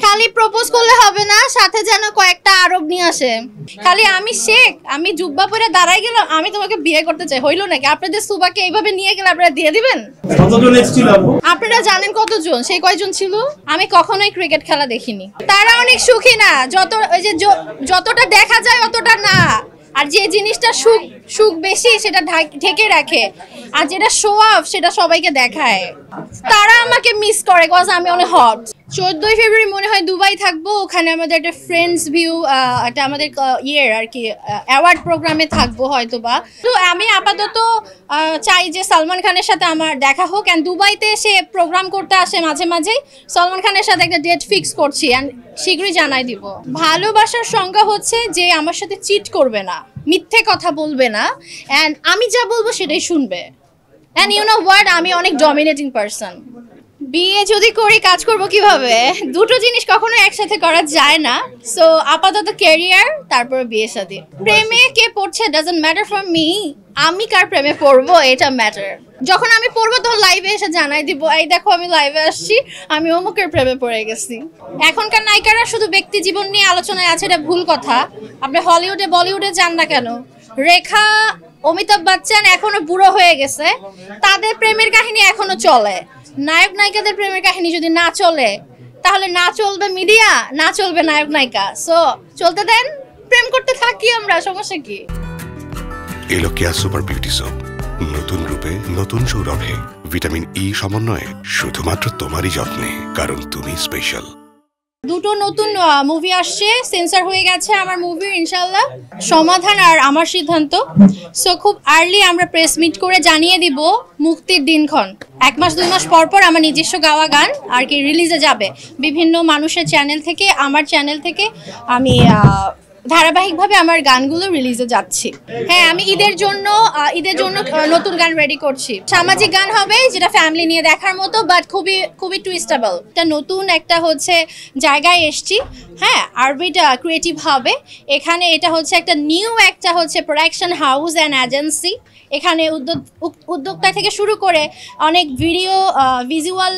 খালি প্রপোজ করলে হবে না, সাথে যেন কয়েকটা আরব নিয়ে আসে। খালি আমি শেখ, আমি জুব্বা পরে দাঁড়াই গেলাম, আমি তোমাকে বিয়ে করতে চাই, হইলো নাকি? আপনাদের সুবাকে এইভাবে নিয়ে গেলে আপনারা দিয়ে দিবেন? আপনারা জানেন কতজন, সেই কয়জন ছিল? আমি কখনোই ক্রিকেট খেলা দেখিনি। তারা অনেক সুখী না, যতটা দেখা যায় অতটা না। আর যে জিনিসটা সুখ বেশি সেটা ঢেকে রাখে, আর যেটা শো অফ সেটা সবাইকে দেখায়। তারা আমাকে মিস করে কজ আমি অনেক হট। 14ই ফেব্রুয়ারি মনে হয় দুবাই থাকবো, ওখানে আমাদের একটা ফ্রেন্ডস ভিউ, একটা আমাদের ইয়ের আর কি অ্যাওয়ার্ড প্রোগ্রামে থাকবো হয়তো বা। তো আমি আপাতত চাই যে সালমান খানের সাথে আমার দেখা হোক, অ্যান্ড দুবাইতে সে প্রোগ্রাম করতে আসে মাঝে মাঝেই। সালমান খানের সাথে একটা ডেট ফিক্স করছি, অ্যান্ড শীঘ্রই জানাই দিব। ভালোবাসার সংজ্ঞা হচ্ছে যে আমার সাথে চিট করবে না, মিথ্যে কথা বলবে না, অ্যান্ড আমি যা বলবো সেটাই শুনবে। অ্যান্ড ইউ নো হোয়াট, আমি অনেক ডমিনেটিং পারসন। বিয়ে যদি করি কাজ করব কিভাবে? দুটো জিনিস কখনো একসাথে করা যায় না। সো আপাতত ক্যারিয়ার, তারপর বিয়ে শাদী। প্রেমে কে পড়ছে ডাজন্ট ম্যাটার ফর মি, আমি কার প্রেমে পড়বো এটা ম্যাটার। যখন আমি পড়বো তখন লাইভে এসে জানাই দিব, এই দেখো আমি লাইভে আসছি, আমি অমুকের প্রেমে পড়ে গেছি। এখনকার নায়িকারা শুধু ব্যক্তি জীবন নিয়ে আলোচনায় আছে, এটা ভুল কথা। আপনি হলিউডে বলিউডে যান না কেন, রেখা, অমিতাভ বচ্চন এখনো বুড়ো হয়ে গেছে, তাদের প্রেমের কাহিনী এখনো চলে। নায়ক নায়িকাদের প্রেমের কাহিনী যদি না চলে, তাহলে না চলবে মিডিয়া, না চলবে নায়ক নায়িকা। সো চলতে দেন, প্রেম করতে থাকি আমরা, সমস্যা কি? এলো কেয়া সুপার বিউটি সোপ, নতুন রূপে নতুন সৌরভে, ভিটামিন ই সমন্বয়ে, শুধুমাত্র তোমারই যত্নে, কারণ তুমি স্পেশাল। দুটো নতুন মুভি আসছে, সেন্সর হয়ে গেছে আমার মুভির, ইনশাল্লাহ সমাধান আর আমার সিদ্ধান্ত। সো খুব আর্লি আমরা প্রেস মিট করে জানিয়ে দিব মুক্তির দিনক্ষণ। 1 মাস 2 মাস পর পর আমার নিজস্ব গাওয়া গান আর কি রিলিজে যাবে বিভিন্ন মানুষের চ্যানেল থেকে, আমার চ্যানেল থেকে। আমি ধারাবাহিকভাবে আমার গানগুলো রিলিজে যাচ্ছি। হ্যাঁ, আমি ঈদের জন্য নতুন গান রেডি করছি। সামাজিক গান হবে, যেটা ফ্যামিলি নিয়ে দেখার মতো, বাট খুবই টুইস্টেবল। এটা নতুন একটা হচ্ছে জায়গায় এসছি। হ্যাঁ, আরবিট ক্রিয়েটিভ হবে এখানে। এটা হচ্ছে একটা নিউ একটা হচ্ছে প্রোডাকশন হাউস অ্যান্ড এজেন্সি। এখানে উদ্যোক্তা থেকে শুরু করে অনেক ভিজুয়াল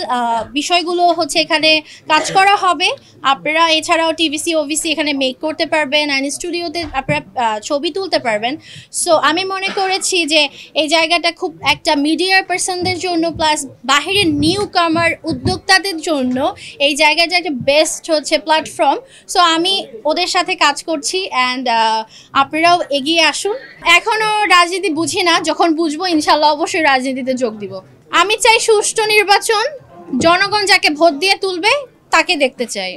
বিষয়গুলো হচ্ছে এখানে কাজ করা হবে। আপনারা এছাড়াও টিভিসি ওভিসি এখানে মেক করতে পারবেন, অ্যান্ড স্টুডিওতে আপনারা ছবি তুলতে পারবেন। সো আমি মনে করেছি যে এই জায়গাটা খুব একটা মিডিয়ার পার্সনদের জন্য, প্লাস বাহিরের নিউ কামার উদ্যোক্তাদের জন্য এই জায়গাটা একটা বেস্ট হচ্ছে প্ল্যাটফর্ম। সো আমি ওদের সাথে কাজ করছি, অ্যান্ড আপনারাও এগিয়ে আসুন। এখনও রাজনীতি বুঝি না, যখন বুঝবো ইনশাল্লাহ অবশ্যই রাজনীতিতে যোগ দিব। আমি চাই সুষ্ঠু নির্বাচন, জনগণ যাকে ভোট দিয়ে তুলবে তাকে দেখতে চাই।